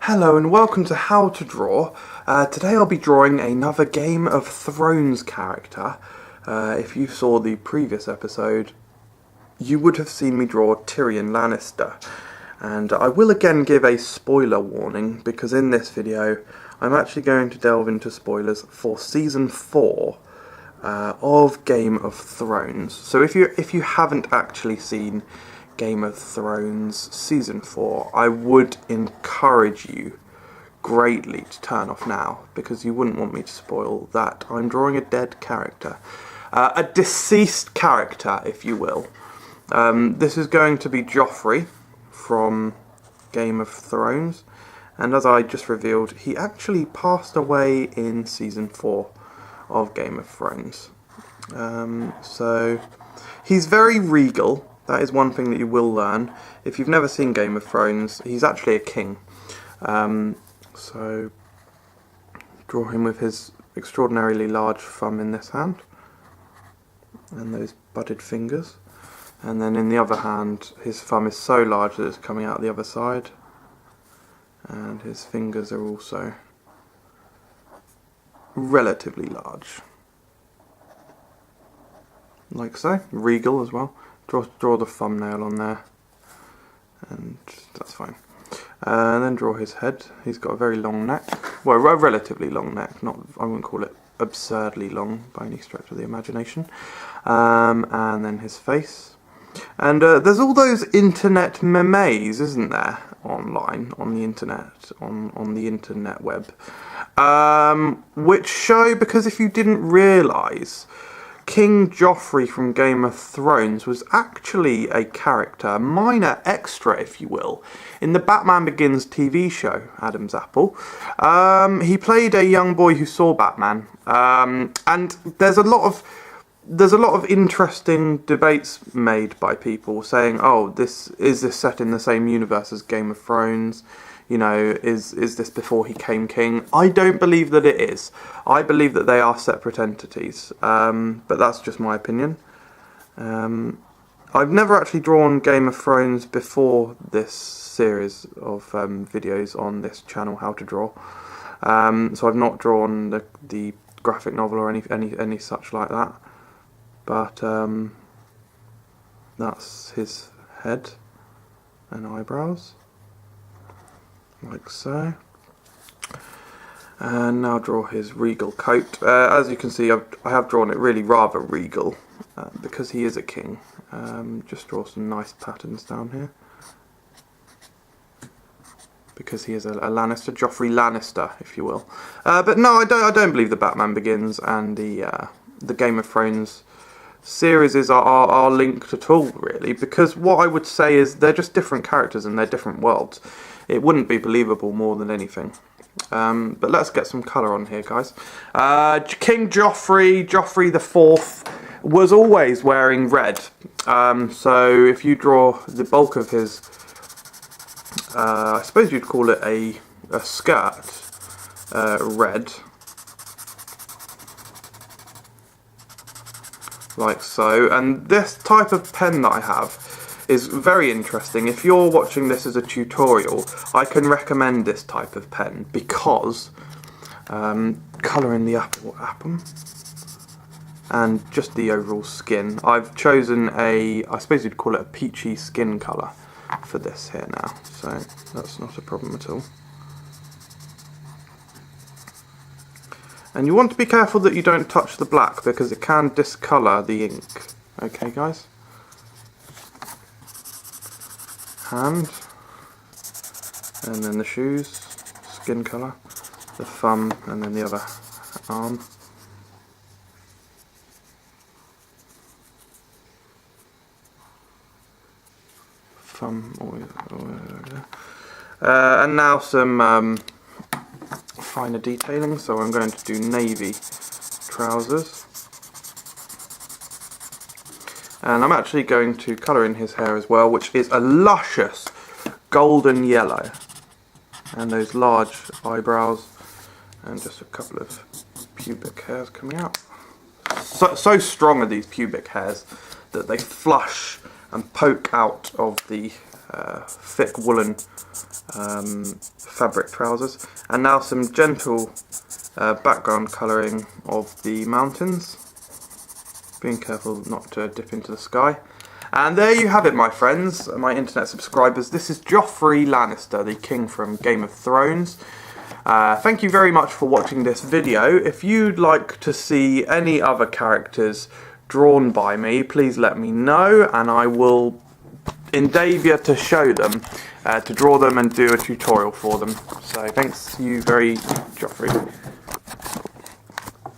Hello and welcome to How to Draw. Today I'll be drawing another Game of Thrones character. If you saw the previous episode, you would have seen me draw Tyrion Lannister. And I will again give a spoiler warning, because in this video I'm actually going to delve into spoilers for Season 4 of Game of Thrones. So if you haven't actually seen Game of Thrones Season 4, I would encourage you greatly to turn off now, because you wouldn't want me to spoil that. I'm drawing a dead character. A deceased character, if you will. This is going to be Joffrey from Game of Thrones, and as I just revealed, he actually passed away in Season 4 of Game of Thrones. So he's very regal. That is one thing that you will learn. If you've never seen Game of Thrones, he's actually a king. So draw him with his extraordinarily large thumb in this hand, and those budded fingers. And then in the other hand, his thumb is so large that it's coming out the other side. And his fingers are also relatively large. Like so. Regal as well. Draw the thumbnail on there, and that's fine. And then draw his head. He's got a very long neck, well, a relatively long neck. I wouldn't call it absurdly long by any stretch of the imagination. And then his face. And there's all those internet memes, isn't there, online on the internet, on the internet web, which show, because if you didn't realise, King Joffrey from Game of Thrones was actually a character, a minor extra, if you will, in the Batman Begins TV show, Adam's Apple. He played a young boy who saw Batman, and there's a lot of interesting debates made by people saying, "Oh, is this set in the same universe as Game of Thrones? You know, is this before he came king?" I don't believe that it is. I believe that they are separate entities, but that's just my opinion. I've never actually drawn Game of Thrones before this series of videos on this channel, How to Draw. So I've not drawn the graphic novel or any such like that. But that's his head and eyebrows. Like so. And now draw his regal coat. As you can see, I have drawn it really rather regal, because he is a king. Just draw some nice patterns down here, because he is a Lannister, Joffrey Lannister, if you will. But no, I don't believe the Batman Begins and the Game of Thrones series are linked at all, really, because what I would say is they're just different characters and they're different worlds. It wouldn't be believable more than anything. But let's get some colour on here, guys. King Joffrey the Fourth, was always wearing red. So if you draw the bulk of his, I suppose you'd call it a skirt, red. Like so. And this type of pen that I have is very interesting. If you're watching this as a tutorial, I can recommend this type of pen, because colouring the apple and just the overall skin, I've chosen I suppose you'd call it a peachy skin colour for this here now, so that's not a problem at all. And you want to be careful that you don't touch the black, because it can discolour the ink. Okay, guys? Hand, and then the shoes, skin colour, the thumb, and then the other arm. Thumb, and now some finer detailing, so I'm going to do navy trousers. And I'm actually going to colour in his hair as well, which is a luscious golden yellow. And those large eyebrows, and just a couple of pubic hairs coming out. So strong are these pubic hairs that they flush and poke out of the thick woolen fabric trousers. And now some gentle background colouring of the mountains. Being careful not to dip into the sky. And there you have it, my friends, my internet subscribers. This is Joffrey Lannister, the king from Game of Thrones. Thank you very much for watching this video. If you'd like to see any other characters drawn by me, please let me know, and I will endeavour to show them, to draw them and do a tutorial for them. So thanks you very, Joffrey.